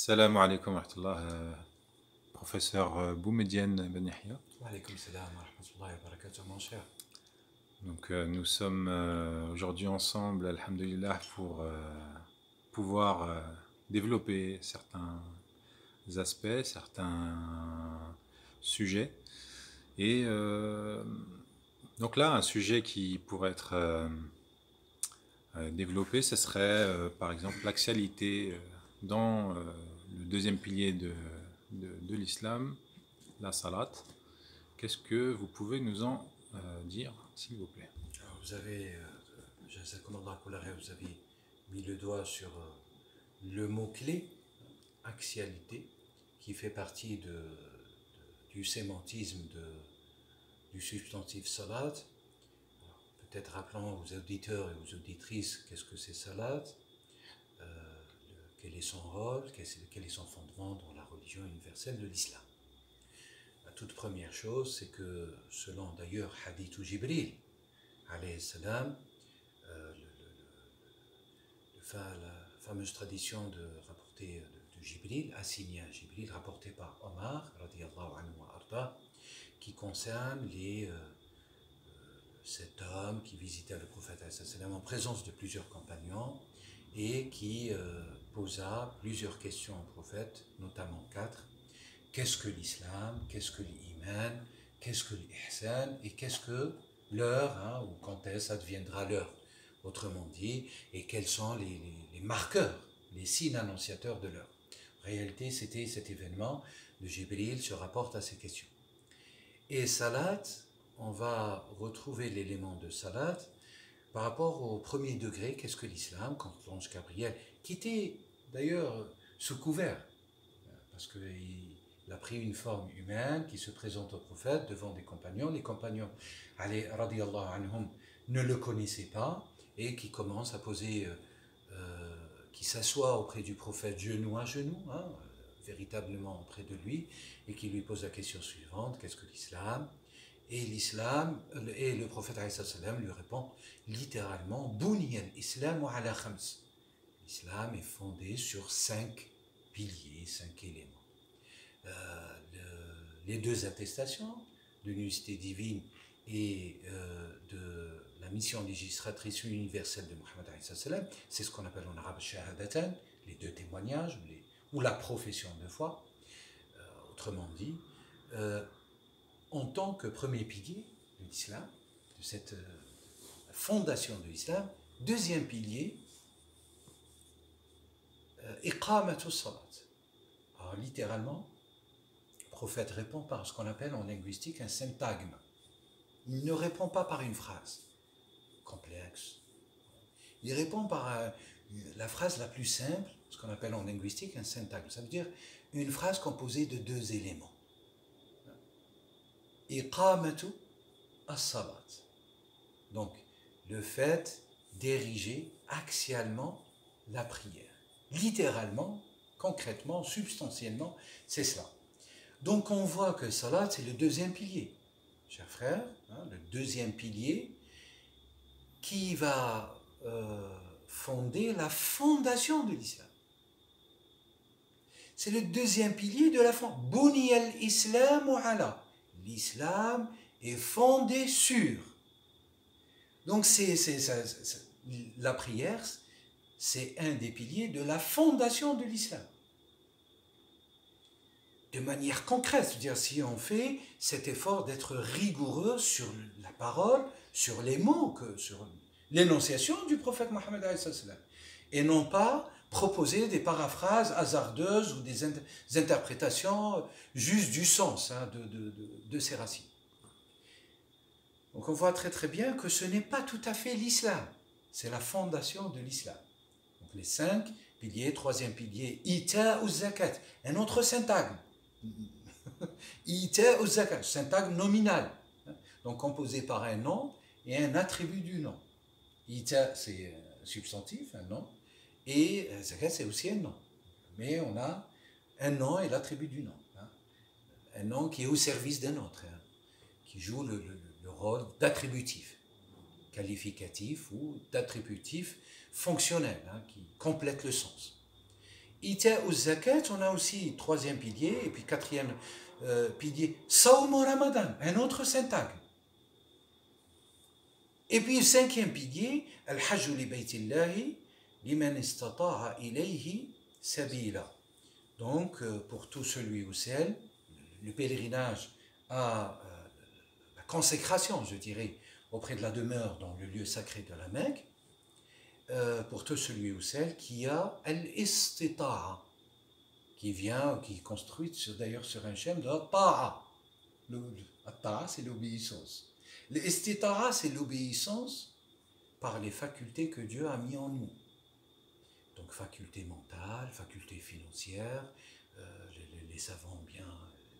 Salam alaikum wa rahmatullah, professeur Boumedienne Ben Yahya. Wa alaykoum salam wa rahmatullahi wa barakatuh, mon cher. Donc, nous sommes aujourd'hui ensemble, alhamdulillah, pour pouvoir développer certains aspects, certains sujets. Et donc là, un sujet qui pourrait être développé, ce serait par exemple l'axialité dans le deuxième pilier de l'islam, la salat. Qu'est-ce que vous pouvez nous en dire, s'il vous plaît? Alors, vous avez mis le doigt sur le mot-clé, axialité, qui fait partie du sémantisme du substantif salat. Peut-être rappelons aux auditeurs et aux auditrices qu'est-ce que c'est salat, quel est son rôle, quel est son fondement dans la religion universelle de l'islam. La toute première chose, c'est que selon d'ailleurs Hadith Jibril, alayhi salam, la fameuse tradition de rapporter de Jibril, assigné à Jibril, rapporté par Omar, radiyallahu anhu wa arda, qui concerne cet homme qui visitait le prophète en présence de plusieurs compagnons et qui posa plusieurs questions au prophète, notamment 4. Qu'est-ce que l'islam? Qu'est-ce que l'iman? Qu'est-ce que l'ihsan? Et qu'est-ce que l'heure, ou quand est-ce ça deviendra l'heure? Autrement dit, et quels sont les marqueurs, les signes annonciateurs de l'heure? En réalité, c'était cet événement de Jibril se rapporte à ces questions. Et salat, on va retrouver l'élément de salat par rapport au premier degré, qu'est-ce que l'islam, quand l'ange Gabriel, qui était d'ailleurs sous couvert, parce qu'il a pris une forme humaine qui se présente au prophète devant des compagnons. Les compagnons, radiyallahu anhum, ne le connaissaient pas et qui commencent à poser, qui s'assoient auprès du prophète genou à genou, véritablement auprès de lui, et qui lui posent la question suivante, qu'est-ce que l'islam? Et le prophète lui répond littéralement, Buniya al-Islam ala khams. L'islam est fondé sur 5 piliers, 5 éléments. Les 2 attestations de l'unicité divine et de la mission législatrice universelle de Mohammed, c'est ce qu'on appelle en arabe shahadatan, les 2 témoignages, ou la profession de foi, autrement dit, en tant que premier pilier de l'islam, de cette fondation de l'islam. Deuxième pilier, iqamatu salat. Alors littéralement, le prophète répond par ce qu'on appelle en linguistique un syntagme. Il ne répond pas par une phrase complexe. Il répond par la phrase la plus simple, ce qu'on appelle en linguistique un syntagme. Ça veut dire une phrase composée de 2 éléments. Iqamatu as-salat. Donc, le fait d'ériger axialement la prière. Littéralement, concrètement, substantiellement, c'est cela. Donc, on voit que salat, c'est le 2e pilier. Chers frères, le 2e pilier qui va fonder la fondation de l'islam. C'est le 2e pilier de la fondation. Buni al-Islam ala. L'islam est fondé sur. Donc, la prière, c'est un des piliers de la fondation de l'islam. De manière concrète, c'est-à-dire si on fait cet effort d'être rigoureux sur la parole, sur les mots, sur l'énonciation du prophète Mohammed, et non pas proposer des paraphrases hasardeuses ou des interprétations juste du sens de ces racines. Donc on voit très très bien que ce n'est pas tout à fait l'islam, c'est la fondation de l'islam. Donc les 5 piliers, 3e pilier, ita ou zakat, un autre syntagme. Ita ou zakat, syntagme nominal, donc composé par un nom et un attribut du nom. Ita, c'est un substantif, un nom, et zakat, c'est aussi un nom. Mais on a un nom et l'attribut du nom. Un nom qui est au service d'un autre, qui joue le rôle d'attributif, qualificatif ou d'attributif fonctionnel, qui complète le sens. Ita ou zakat, on a aussi troisième pilier, et puis quatrième pilier, Sawm Ramadan, un autre syntagme. Et puis cinquième pilier, Al-Hajj li baytillahi liman istata'a ilayhi sabila. Donc, pour tout celui ou celle, le pèlerinage à la consécration, je dirais, auprès de la demeure dans le lieu sacré de la Mecque, pour tout celui ou celle qui a al-istita'a, qui vient, qui est construite d'ailleurs sur un schème de ta'a. Ta'a, c'est l'obéissance. L'istita'a, c'est l'obéissance par les facultés que Dieu a mis en nous. Donc faculté mentale, faculté financière, les savants ont bien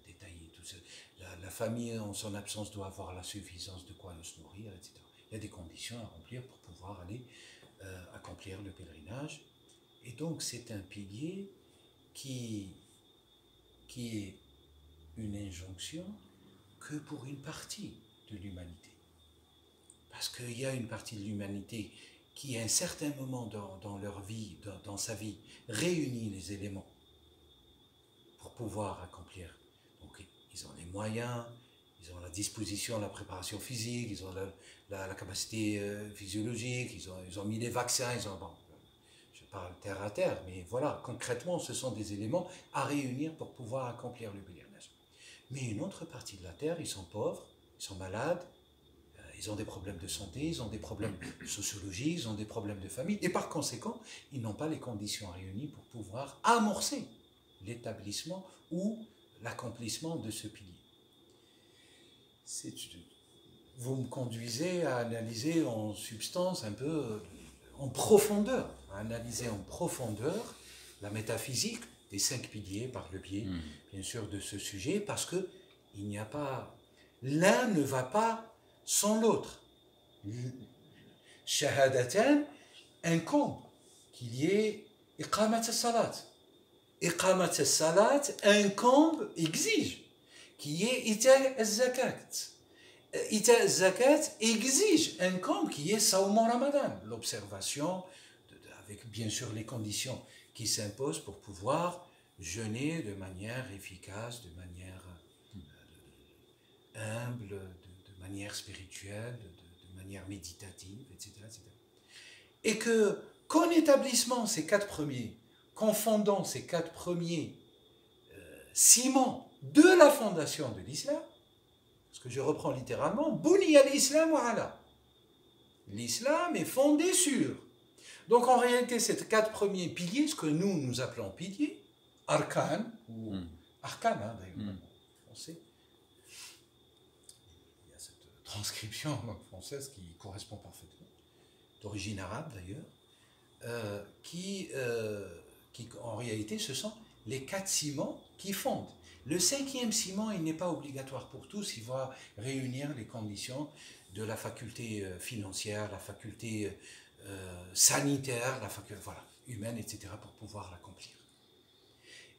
détaillé tout ça. La famille en son absence doit avoir la suffisance de quoi se nourrir, etc. Il y a des conditions à remplir pour pouvoir aller accomplir le pèlerinage. Et donc c'est un pilier qui est une injonction que pour une partie de l'humanité. Parce qu'il y a une partie de l'humanité qui, à un certain moment dans leur vie, dans sa vie, réunit les éléments pour pouvoir accomplir. Donc, ils ont les moyens, ils ont la disposition, la préparation physique, ils ont la capacité physiologique, ils ont mis les vaccins, bon, je parle terre à terre, mais voilà, concrètement, ce sont des éléments à réunir pour pouvoir accomplir le pèlerinage. Mais une autre partie de la terre, ils sont pauvres, ils sont malades, ils ont des problèmes de santé, ils ont des problèmes sociologiques, ils ont des problèmes de famille, et par conséquent, ils n'ont pas les conditions réunies pour pouvoir amorcer l'établissement ou l'accomplissement de ce pilier. Vous me conduisez à analyser en substance un peu, en profondeur, la métaphysique des 5 piliers par le biais, bien sûr, de ce sujet, parce que il n'y a pas, l'un ne va pas sans l'autre. Shahadatan incombe qu'il y ait iqamat al-salat. Iqamat al-salat incombe, exige qu'il y ait ita al-zakat. Ita al-zakat exige, incombe qu'il y ait sawm ramadan, l'observation, avec bien sûr les conditions qui s'imposent pour pouvoir jeûner de manière efficace, de manière humble, de manière spirituelle, de manière méditative, etc., etc. Et que, qu'en établissement ces 4 premiers, confondant ces 4 premiers ciments de la fondation de l'islam, parce que je reprends littéralement, Buni al-Islam wa ala. L'islam est fondé sur. Donc en réalité, ces 4 premiers piliers, ce que nous appelons piliers, arkan, ou arkan, hein, d'ailleurs, en français, transcription en langue française qui correspond parfaitement, d'origine arabe d'ailleurs, qui en réalité ce sont les 4 ciments qui fondent. Le 5e ciment, il n'est pas obligatoire pour tous, il va réunir les conditions de la faculté financière, la faculté sanitaire, la faculté humaine, etc., pour pouvoir l'accomplir.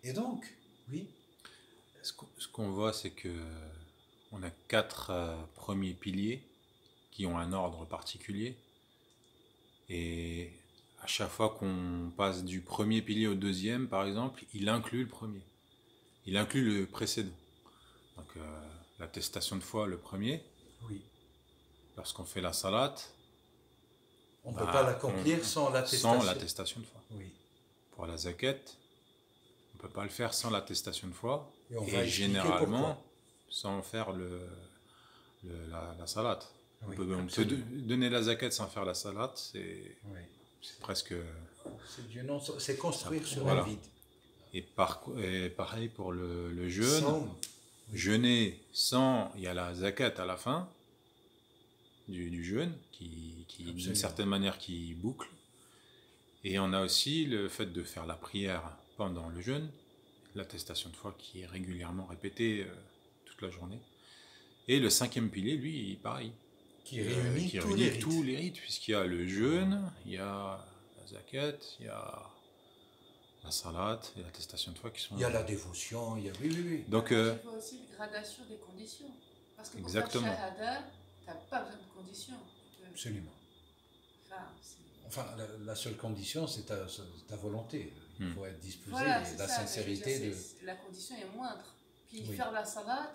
Et donc, oui. Ce qu'on voit, c'est que on a 4 premiers piliers qui ont un ordre particulier. Et à chaque fois qu'on passe du premier pilier au deuxième, par exemple, il inclut le premier. Il inclut le précédent. Donc, l'attestation de foi, le premier. Oui. Lorsqu'on fait la salat, on ne peut pas l'accomplir sans l'attestation de foi. Oui. Pour la zakat, on ne peut pas le faire sans l'attestation de foi. Et généralement, sans faire la salat. Oui, on peut donner la zakat sans faire la salat, c'est presque... C'est construire sur un vide. Et pareil pour le jeûne. Jeûner sans... Il y a la zakat à la fin du jeûne, qui d'une certaine manière, qui boucle. Et on a aussi le fait de faire la prière pendant le jeûne, l'attestation de foi qui est régulièrement répétée toute la journée. Et le 5e pilier, lui, pareil. Qui réunit tous les rites, puisqu'il y a le jeûne, il y a la zakat, il y a la salat et l'attestation de foi qui sont... Il y a la dévotion, il y a... Oui. Donc, il faut aussi une gradation des conditions. Parce que pour faire shahada, tu n'as pas besoin de conditions. Absolument. Enfin, la seule condition, c'est ta volonté. Il Il faut être disposé, Voilà, et la ça, sincérité la condition est moindre. Puis Oui. faire la salat,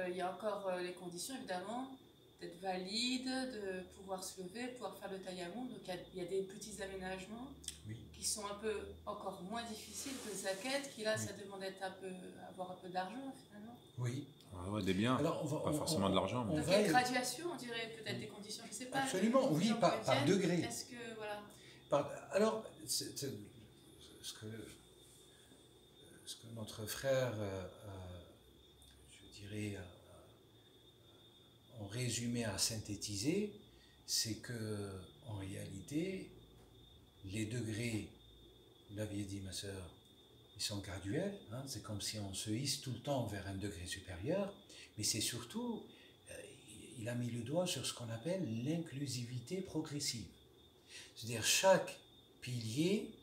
il y a encore les conditions évidemment, d'être valide, de pouvoir se lever, pouvoir faire le tayammum. Donc il y a des petits aménagements qui sont un peu encore moins difficiles que le zakat, qui là ça demande avoir un peu d'argent finalement. Oui. Ah ouais, des biens, alors, pas forcément de l'argent. Donc il y a une graduation, on dirait, peut-être des conditions, je ne sais pas. Absolument, oui, par degré. Est-ce que, voilà. Alors, ce que notre frère, je dirais, en résumé, a synthétisé, c'est que en réalité, les degrés, vous l'aviez dit ma sœur, ils sont graduels, hein, c'est comme si on se hisse tout le temps vers un degré supérieur, mais c'est surtout, il a mis le doigt sur ce qu'on appelle l'inclusivité progressive. C'est-à-dire chaque pilier,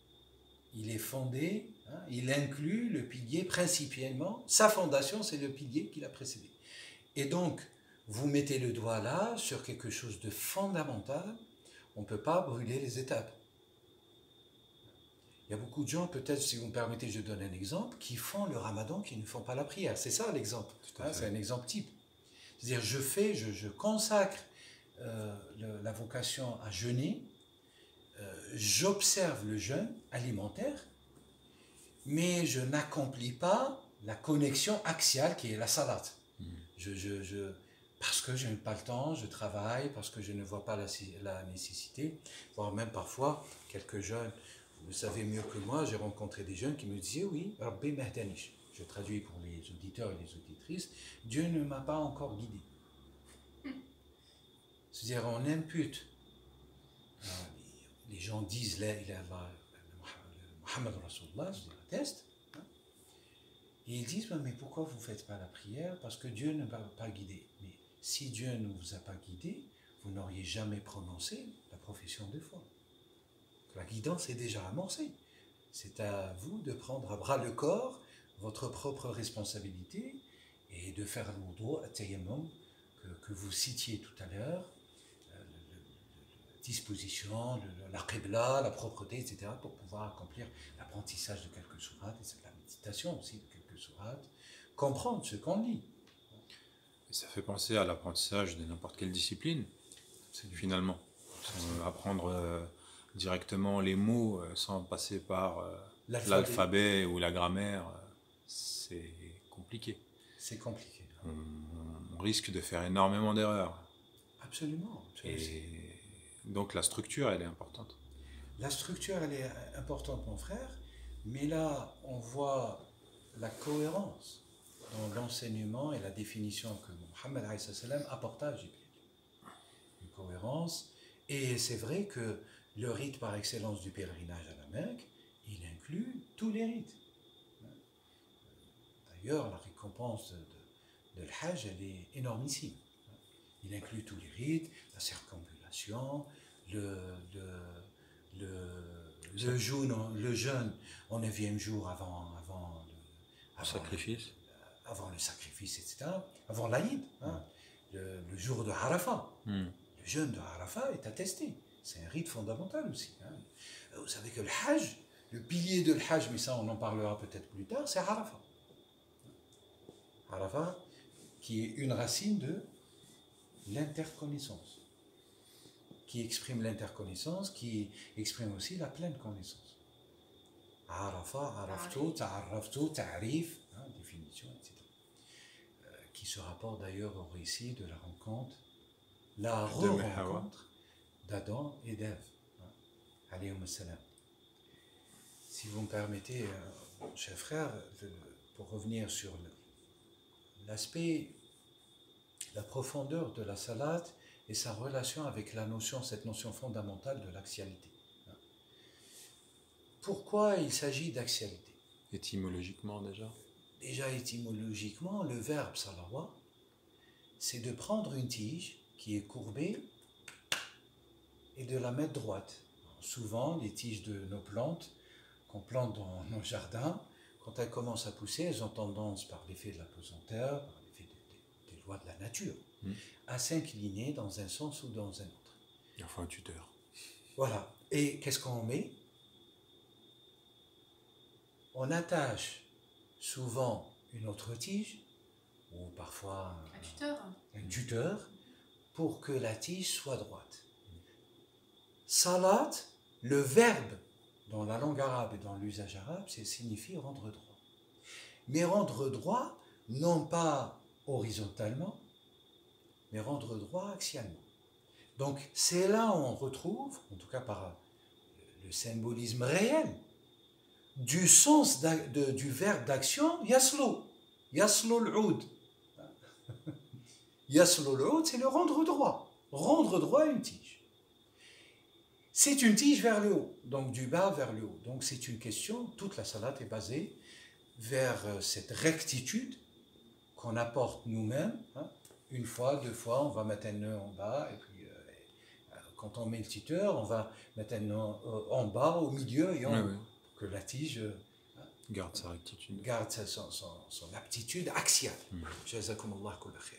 il est fondé, hein, il inclut le pilier principalement, sa fondation c'est le pilier qui l'a précédé. Et donc, vous mettez le doigt là sur quelque chose de fondamental, on ne peut pas brûler les étapes. Il y a beaucoup de gens, peut-être, si vous me permettez, je donne un exemple, qui font le ramadan, qui ne font pas la prière. C'est ça l'exemple. Hein, c'est un exemple type. C'est-à-dire, je consacre la vocation à jeûner, j'observe le jeûne alimentaire, mais je n'accomplis pas la connexion axiale qui est la salat. Parce que je n'ai pas le temps, je travaille, parce que je ne vois pas la nécessité, voire même parfois, quelques jeunes, vous le savez mieux que moi, j'ai rencontré des jeunes qui me disaient, oui, Rabbi Mahdanish, je traduis pour les auditeurs et les auditrices, Dieu ne m'a pas encore guidé. C'est-à-dire, on impute, les gens disent, la ilaha illallah, Muhammad Rasulullah, je l'atteste, hein, et ils disent, mais pourquoi vous ne faites pas la prière? Parce que Dieu ne m'a pas guidé. Mais si Dieu ne vous a pas guidé, vous n'auriez jamais prononcé la profession de foi. La guidance est déjà amorcée. C'est à vous de prendre à bras le corps votre propre responsabilité et de faire le wudu, at-tayammum, que vous citiez tout à l'heure, la disposition, la qibla, la propreté, etc., pour pouvoir accomplir l'apprentissage de quelques sourates, et la méditation aussi de quelques sourates, comprendre ce qu'on lit. Ça fait penser à l'apprentissage de n'importe quelle discipline, finalement. Apprendre directement les mots sans passer par l'alphabet ou la grammaire, c'est compliqué. C'est compliqué. On risque de faire énormément d'erreurs. Absolument. Et donc la structure, elle est importante. La structure, elle est importante, mon frère, mais là, on voit la cohérence dans l'enseignement et la définition que Mohammed apporta à Jibril. Une cohérence, et c'est vrai que le rite par excellence du pèlerinage à la Mecque, il inclut tous les rites. D'ailleurs, la récompense de l'Hajj, elle est énormissime. Il inclut tous les rites, la circumambulation, le jeûne au 9e jour avant sacrifice. Avant le sacrifice, etc. Avant l'Aïd, hein, le jour de Arafat. Le jeûne de Arafat est attesté. C'est un rite fondamental aussi. Hein. Vous savez que le Hajj, le pilier de l'Hajj, mais ça on en parlera peut-être plus tard, c'est Arafat. Arafat, qui est une racine de l'interconnaissance, qui exprime l'interconnaissance, qui exprime aussi la pleine connaissance. Arafat, Araftu, Ta'arraftu, Ta'arif, hein, définition, etc. Qui se rapporte d'ailleurs au récit de la rencontre, la rencontre d'Adam et d'Ève, hein, alayhum salam. Si vous me permettez, cher frère, pour revenir sur l'aspect, la profondeur de la salat et sa relation avec cette notion fondamentale de l'axialité. Pourquoi il s'agit d'axialité? Étymologiquement déjà? Déjà étymologiquement, le verbe salawat, c'est de prendre une tige qui est courbée et de la mettre droite. Alors, souvent, les tiges de nos plantes, qu'on plante dans nos jardins, quand elles commencent à pousser, elles ont tendance, par l'effet de la pesanteur, par l'effet des lois de la nature, à s'incliner dans un sens ou dans un autre. Il faut un tuteur. Voilà. Et qu'est-ce qu'on met? on attache souvent une autre tige, ou parfois un tuteur, pour que la tige soit droite. Salat, le verbe dans la langue arabe et dans l'usage arabe, c'est signifie rendre droit. Mais rendre droit, non pas horizontalement, mais rendre droit axialement. Donc c'est là où on retrouve, en tout cas par le symbolisme réel, du sens du verbe d'action yaslu. Yaslu al-oud. Yaslu al-oud, c'est le rendre droit. Rendre droit à une tige. C'est une tige vers le haut, donc du bas vers le haut. Donc c'est une question, toute la salat est basée vers cette rectitude qu'on apporte nous-mêmes. Une fois, deux fois, on va mettre un nœud en bas, et puis quand on met le tuteur, on va mettre un nœud en bas, au milieu, et pour que la tige garde sa rectitude. Garde son aptitude axiale.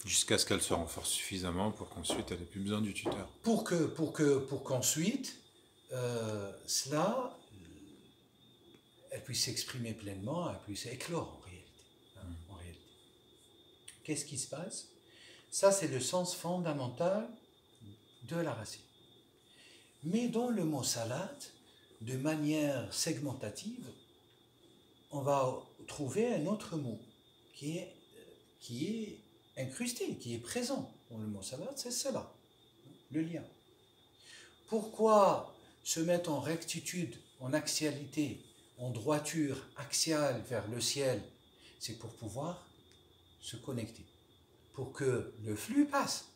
Jusqu'à ce qu'elle se renforce suffisamment pour qu'ensuite elle n'ait plus besoin du tuteur. Pour qu'ensuite, cela, elle puisse s'exprimer pleinement, elle puisse éclore en réalité. Qu'est-ce qui se passe? Ça, c'est le sens fondamental de la racine. Mais dans le mot salat, de manière segmentative, on va trouver un autre mot qui est incrusté, qui est présent dans le mot salat, c'est cela, le lien. Pourquoi se mettre en rectitude, en axialité, en droiture axiale vers le ciel? C'est pour pouvoir se connecter, pour que le flux passe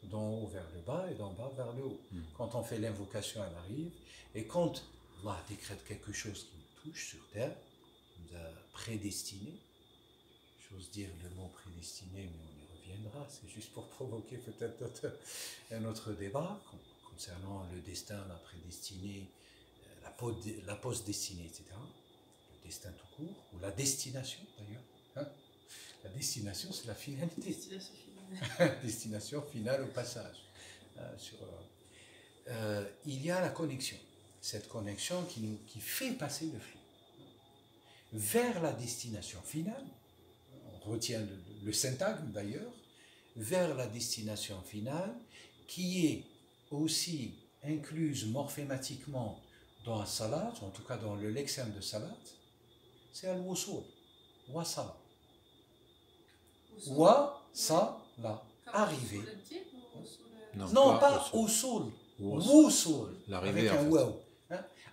d'en haut vers le bas et d'en bas vers le haut. Quand on fait l'invocation, elle arrive, et quand Allah décrète quelque chose qui nous touche sur terre, nous a prédestiné, j'ose dire le mot prédestiné, mais on y reviendra, c'est juste pour provoquer peut-être un autre débat concernant le destin, la prédestinée, la post-destinée, etc. Le destin tout court, ou la destination d'ailleurs. La destination, c'est la finalité. Destination finale. Destination finale au passage. Il y a la connexion. Cette connexion qui fait passer le flux vers la destination finale. On retient le syntagme d'ailleurs. Vers la destination finale, qui est aussi incluse morphématiquement dans un salat, en tout cas dans le lexème de salat, c'est al-wusul, wasala. Wa-sa-la, arriver. Non, pas usul, wusul, avec un waw.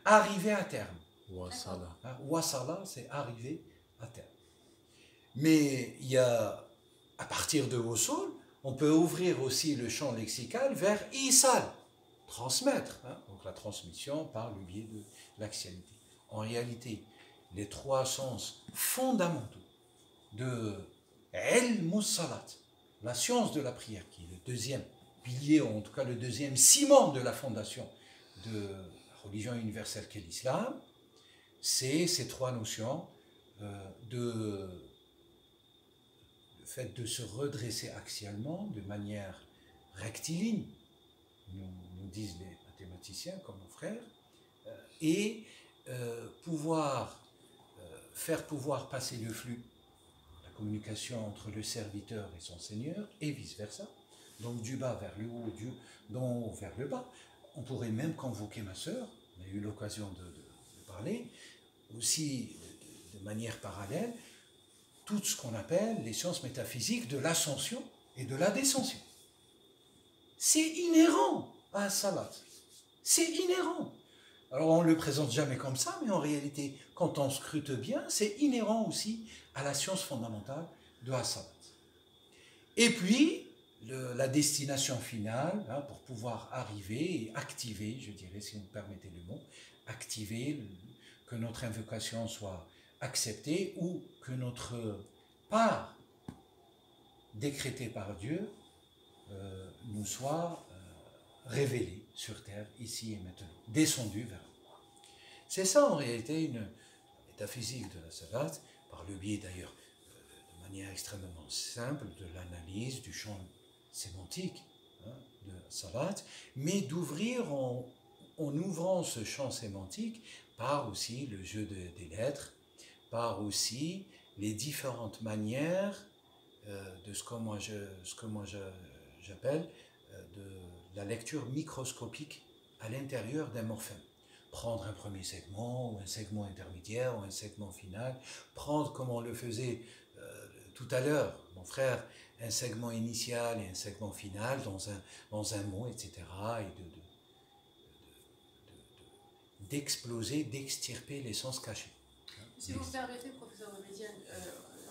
Arriver à terme. Wasala. Wasala, c'est arriver à terme. Mais il y a, à partir de wusul, on peut ouvrir aussi le champ lexical vers isal, transmettre. Donc la transmission par le biais de l'axialité. En réalité, les trois sens fondamentaux de ilm salat, la science de la prière, qui est le deuxième pilier, ou en tout cas le deuxième ciment de la fondation de la religion universelle qu'est l'islam, c'est ces trois notions le fait de se redresser axialement de manière rectiligne, nous disent les mathématiciens comme nos frères, et faire pouvoir passer le flux, la communication entre le serviteur et son Seigneur, et vice-versa, donc du bas vers le haut, d'en haut vers le bas. On pourrait même convoquer ma sœur, on a eu l'occasion de parler, aussi de manière parallèle, tout ce qu'on appelle les sciences métaphysiques de l'ascension et de la descension. C'est inhérent à un salat. C'est inhérent. Alors on ne le présente jamais comme ça, mais en réalité, quand on scrute bien, c'est inhérent aussi à la science fondamentale de la salat. Et puis, la destination finale, pour pouvoir arriver et activer, je dirais, si vous me permettez le mot, activer, que notre invocation soit acceptée ou que notre part décrétée par Dieu nous soit révélée sur terre, ici et maintenant, descendue vers nous. C'est ça en réalité une métaphysique de la salat, par le biais d'ailleurs de manière extrêmement simple de l'analyse du champ sémantique de salat, mais d'ouvrir en ouvrant ce champ sémantique par aussi le jeu des lettres, par aussi les différentes manières de ce que moi j'appelle de la lecture microscopique à l'intérieur d'un morphème. Prendre un premier segment, ou un segment intermédiaire, ou un segment final, prendre comme on le faisait tout à l'heure, mon frère, un segment initial et un segment final dans un mot, etc. et d'exploser, d'extirper les sens cachés. Si vous me permettez, professeur Boumedienne,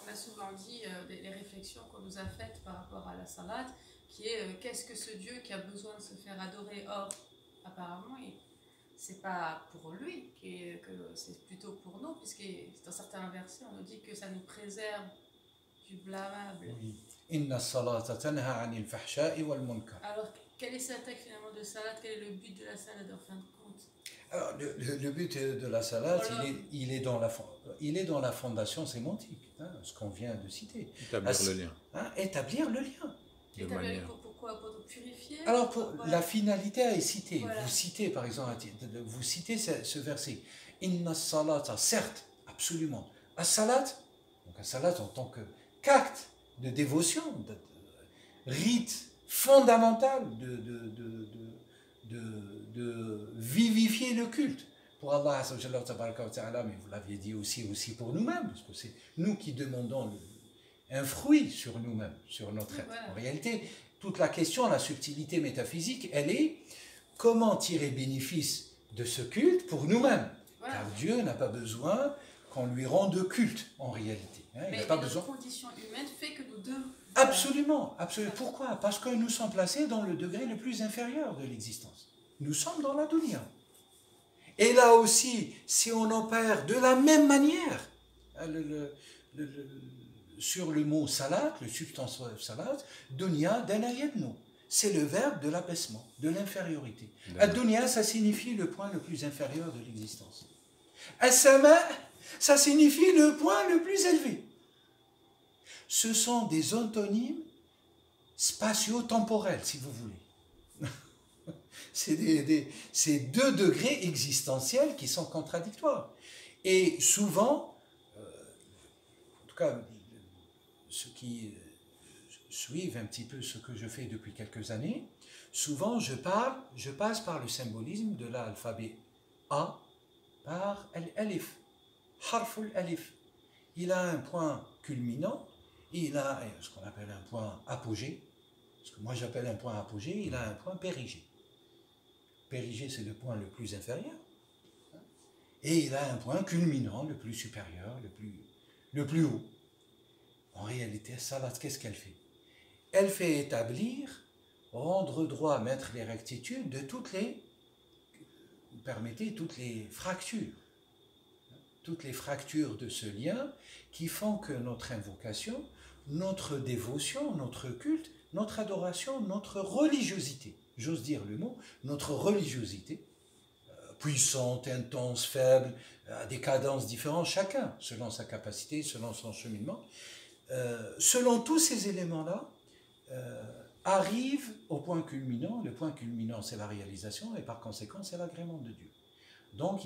on a souvent dit les réflexions qu'on nous a faites par rapport à la salade, qui est qu'est-ce que ce Dieu qui a besoin de se faire adorer? Or, apparemment, c'est pas pour lui, que c'est plutôt pour nous, puisque dans certains versets, on nous dit que ça nous préserve du blâmable. Oui. Inna salata tanha anil fahsha'i wal munkar. Alors, quel est cet acte finalement de salade? Quel est le but de la salade en fin de compte? Alors, le but de la salade, voilà. il est dans la fondation sémantique, hein, ce qu'on vient de citer. Établir le lien. Hein, établir le lien. Pourquoi? Pour nous purifier? Alors, la finalité est citée. Voilà. Vous citez, par exemple, vous citez ce verset. Inna salata, certes, absolument. As-salat, donc as-salat en tant qu'acte de dévotion, de rite fondamental de vivifier le culte pour Allah, mais vous l'aviez dit aussi pour nous-mêmes, parce que c'est nous qui demandons un fruit sur nous-mêmes, sur notre être. Voilà. En réalité, toute la question, la subtilité métaphysique, elle est comment tirer bénéfice de ce culte pour nous-mêmes. Voilà. Car Dieu n'a pas besoin qu'on lui rende culte, en réalité. Hein, mais notre condition humaine fait que nous devons... Absolument, absolument. Pourquoi? Parce que nous sommes placés dans le degré le plus inférieur de l'existence. Nous sommes dans la dunya. Et là aussi, si on opère de la même manière, sur le mot salat, le substantiel salat, dunya danayadnu, c'est le verbe de l'abaissement, de l'infériorité. Ad-dunya, ça signifie le point le plus inférieur de l'existence. As-sama, ça signifie le point le plus élevé. Ce sont des antonymes spatio-temporels, si vous voulez. C'est deux degrés existentiels qui sont contradictoires. Et souvent, en tout cas, ceux qui suivent un petit peu ce que je fais depuis quelques années, souvent je passe par le symbolisme de l'alphabet A par l'alif, harful alif. Il a un point culminant, il a ce qu'on appelle un point apogée, ce que moi j'appelle un point apogée, il a un point périgée. Périgée, c'est le point le plus inférieur, et il a un point culminant, le plus supérieur, le plus haut. En réalité, salat, qu'est-ce qu'elle fait? Elle fait établir, rendre droit, mettre les rectitudes de toutes les fractures de ce lien qui font que notre invocation, notre dévotion, notre culte, notre adoration, notre religiosité, j'ose dire le mot, notre religiosité, puissante, intense, faible, à des cadences différentes, chacun, selon sa capacité, selon son cheminement, selon tous ces éléments-là, arrive au point culminant. Le point culminant, c'est la réalisation, et par conséquent, c'est l'agrément de Dieu. Donc,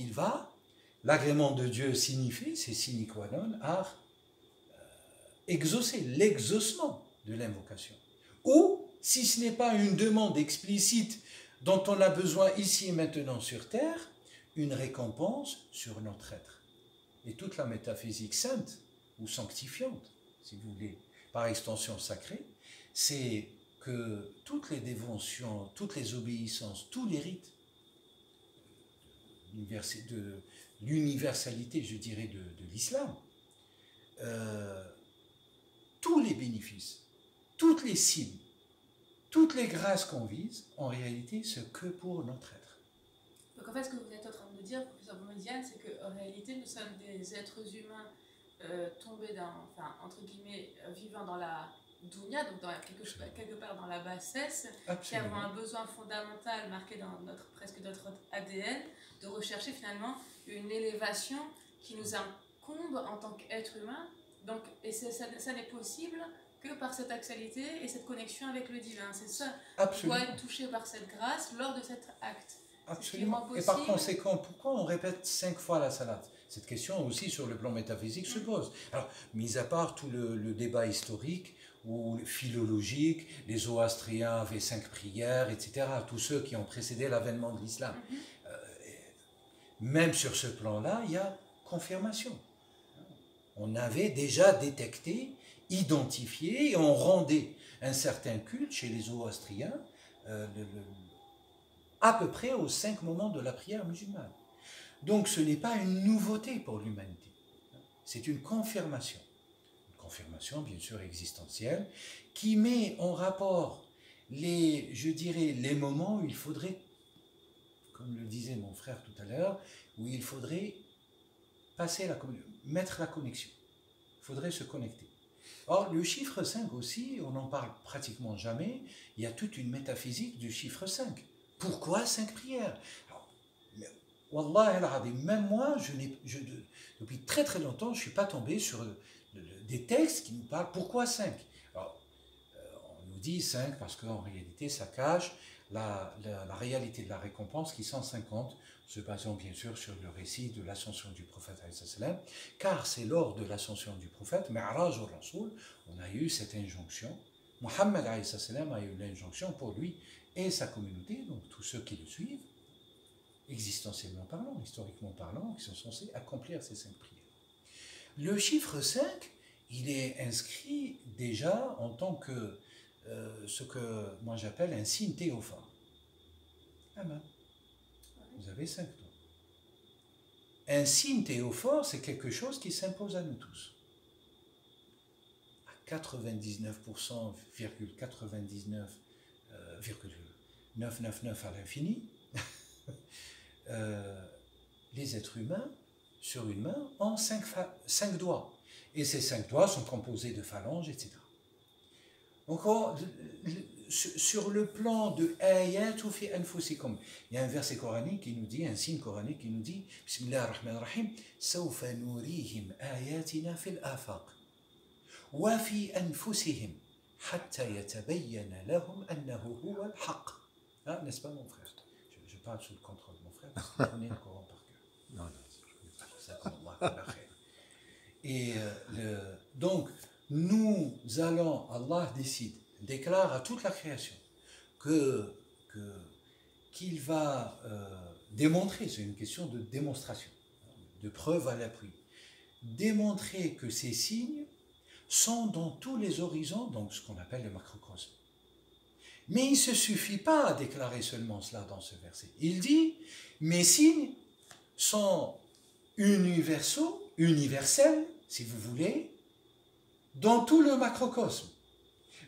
l'agrément de Dieu signifie, c'est sine qua non, à exaucer, l'exaucement de l'invocation. Ou, si ce n'est pas une demande explicite dont on a besoin ici et maintenant sur terre, une récompense sur notre être. Et toute la métaphysique sainte, ou sanctifiante, si vous voulez, par extension sacrée, c'est que toutes les dévotions, toutes les obéissances, tous les rites de l'universalité, je dirais, de l'islam, tous les bénéfices, toutes les cibles, toutes les grâces qu'on vise, en réalité, c'est que pour notre être. Donc en fait, ce que vous êtes en train de me dire, professeur Boumedienne, c'est qu'en réalité, nous sommes des êtres humains tombés entre guillemets, vivant dans la dunya, donc quelque part dans la bassesse, qui avons un besoin fondamental marqué dans presque notre ADN, de rechercher finalement une élévation qui nous incombe en tant qu'être humain. Donc, et ça n'est possible que par cette axialité et cette connexion avec le divin. C'est ça. Absolument. On doit être touché par cette grâce lors de cet acte. Absolument. Et par conséquent, pourquoi on répète 5 fois la salat? cette question aussi sur le plan métaphysique se pose. Alors, mis à part tout le débat historique ou philologique, les Zoroastriens avaient 5 prières, etc., tous ceux qui ont précédé l'avènement de l'islam. Même sur ce plan-là, il y a confirmation. On avait déjà détecté, identifié, et on rendait un certain culte chez les Zoroastriens à peu près aux 5 moments de la prière musulmane. Donc ce n'est pas une nouveauté pour l'humanité, c'est une confirmation. Une confirmation bien sûr existentielle, qui met en rapport les moments où il faudrait, comme le disait mon frère tout à l'heure, où il faudrait mettre la connexion. Il faudrait se connecter. Or, le chiffre 5 aussi, on n'en parle pratiquement jamais, il y a toute une métaphysique du chiffre 5. Pourquoi 5 prières? Wallah, même moi, depuis très très longtemps, je ne suis pas tombé sur des textes qui nous parlent pourquoi 5. Alors, on nous dit 5 parce qu'en réalité, ça cache la réalité de la récompense qui est 150, se basant bien sûr sur le récit de l'ascension du prophète, car c'est lors de l'ascension du prophète, Mi'raj al-Rasoul, on a eu cette injonction. Mohammed a eu l'injonction pour lui et sa communauté, donc tous ceux qui le suivent, existentiellement parlant, historiquement parlant, qui sont censés accomplir ces 5 prières. Le chiffre 5, il est inscrit déjà en tant que ce que moi j'appelle un signe théophane. Amen. Vous avez 5 doigts. Un signe théophore, c'est quelque chose qui s'impose à nous tous. À 99,999 à l'infini, les êtres humains, sur une main, ont 5 doigts. Et ces 5 doigts sont composés de phalanges, etc. Donc, sur le plan de ayatu fi anfusikum, il y a un verset coranique qui nous dit, un signe coranique qui nous dit, Bismillah ar-Rahman ar-Rahim, Sawfa nurihim ayatina fil afaq, wa fi anfusihim, hatta yatabayyana lahum annahu huwa al-haq. Ah, n'est-ce pas, mon frère? Je parle sous le contrôle de mon frère, parce qu'il connaît le Coran par cœur. Non, et donc, nous allons, Allah déclare à toute la création qu'il va démontrer, c'est une question de démonstration, de preuve à l'appui, démontrer que ces signes sont dans tous les horizons, donc ce qu'on appelle le macrocosme. Mais il ne se suffit pas à déclarer seulement cela dans ce verset. Il dit, mes signes sont universels, si vous voulez, dans tout le macrocosme.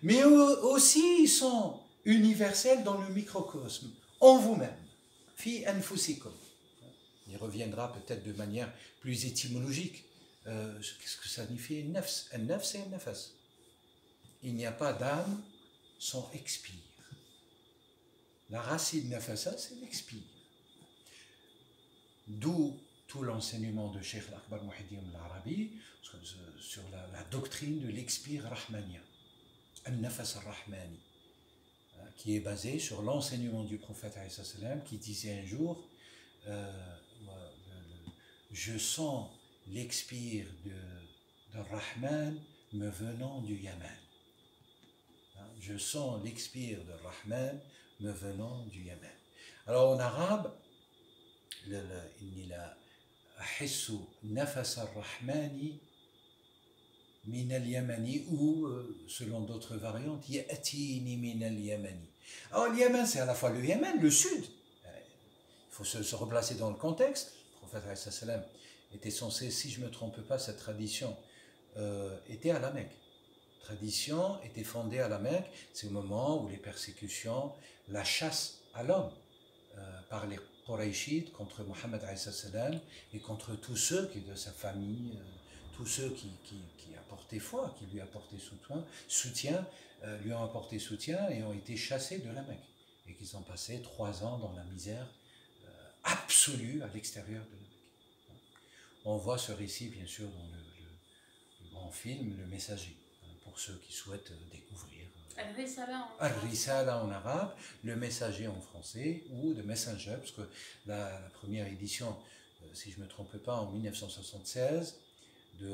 Mais aussi, ils sont universels dans le microcosme, en vous-même. Fi anfusikum. Il reviendra peut-être de manière plus étymologique. Qu'est-ce que ça signifie nafs? Un nafs, c'est un nafas. Il n'y a pas d'âme sans expire. La racine nafasa, c'est l'expire. D'où tout l'enseignement de Cheikh Akbar Muhyiddin al-Arabi sur la doctrine de l'expire rahmania, al-nafas al-rahmani, qui est basée sur l'enseignement du prophète qui disait un jour je sens l'expire de Rahman me venant du Yaman. Je sens l'expire de Rahman me venant du Yaman. Alors en arabe, أحس نفس الرحمن من اليمن, ou selon d'autres variantes يأتيني من اليمن. Alors le Yémen, c'est à la fois le Yémen, le sud. Il faut se replacer dans le contexte. Le prophète était censé, si je ne me trompe pas, cette tradition était à la Mecque. La tradition était fondée à la Mecque. C'est au moment où les persécutions, la chasse à l'homme par les Qurayshites contre Mohammed et contre tous ceux qui de sa famille, tous ceux qui apportaient foi, qui lui apportaient soutien, lui ont apporté soutien et ont été chassés de la Mecque. Et qu'ils ont passé 3 ans dans la misère absolue à l'extérieur de la Mecque. On voit ce récit bien sûr dans le grand film Le Messager, pour ceux qui souhaitent découvrir. Al-Risala en arabe, Le Messager en français, ou The Messenger, parce que la première édition si je ne me trompe pas, en 1976, du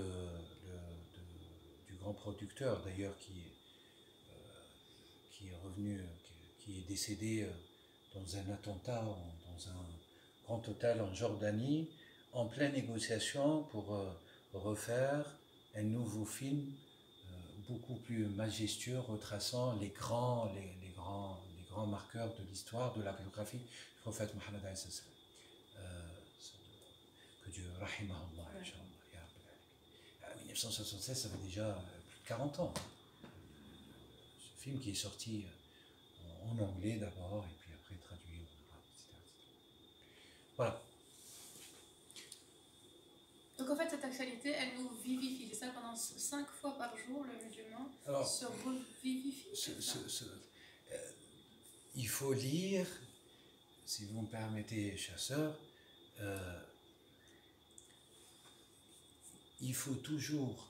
grand producteur d'ailleurs qui est revenu, qui est décédé dans un attentat, dans un grand hôtel en Jordanie, en pleine négociation pour refaire un nouveau film beaucoup plus majestueux, retraçant les grands marqueurs de l'histoire, de la biographie du prophète Mohammed alayhi salam. Que Dieu rahimahullah, inshallah. En 1976, ça fait déjà plus de 40 ans. Ce film qui est sorti en anglais d'abord, et puis après traduit en arabe, etc. Voilà. Donc en fait, cette actualité, elle nous vivifie. C'est ça, pendant 5 fois par jour, le musulman se revivifie. Il faut lire, si vous me permettez, chers sœurs, il faut toujours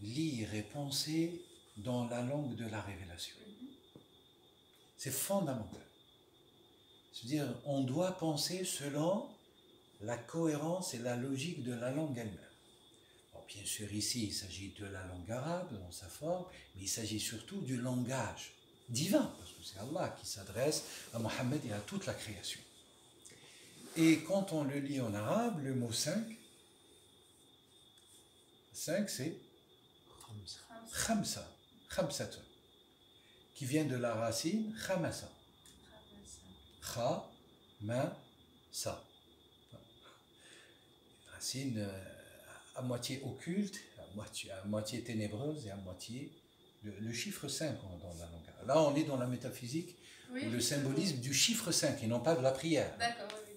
lire et penser dans la langue de la révélation. C'est fondamental. C'est-à-dire, on doit penser selon la cohérence et la logique de la langue elle-même. Bon, bien sûr, ici, il s'agit de la langue arabe dans sa forme, mais il s'agit surtout du langage divin, parce que c'est Allah qui s'adresse à Mohammed et à toute la création. Et quand on le lit en arabe, le mot 5, c'est khamsa, khamsatun, qui vient de la racine khamasa. Kha, ma, sa. Racine à moitié occulte, à moitié ténébreuse et à moitié le chiffre 5 dans la langue. Là, on est dans la métaphysique, oui, le symbolisme du chiffre 5 et non pas de la prière. Oui,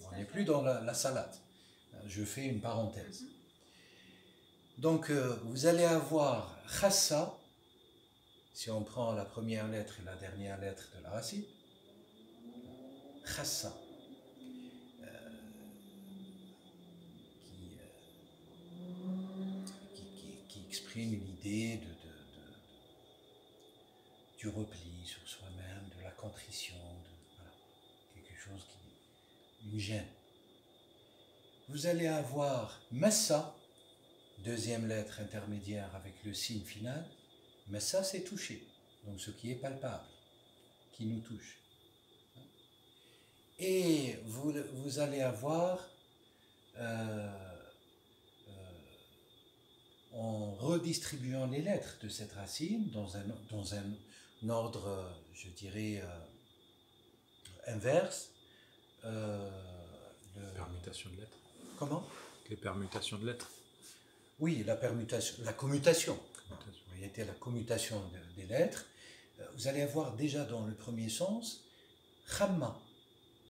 on n'est plus dans la salade. Je fais une parenthèse. Donc, vous allez avoir khassa, si on prend la première lettre et la dernière lettre de la racine, khassa, qui exprime une idée du repli sur soi-même, de la contrition, voilà, quelque chose une gêne. Vous allez avoir massa, deuxième lettre intermédiaire avec le signe final. Massa, c'est toucher, donc ce qui est palpable, qui nous touche. Et vous allez avoir, en redistribuant les lettres de cette racine dans un ordre, je dirais, inverse. Permutation de lettres. Comment? Les permutations de lettres. Oui, la commutation. En réalité, la commutation des lettres. Vous allez avoir déjà dans le premier sens, khamma.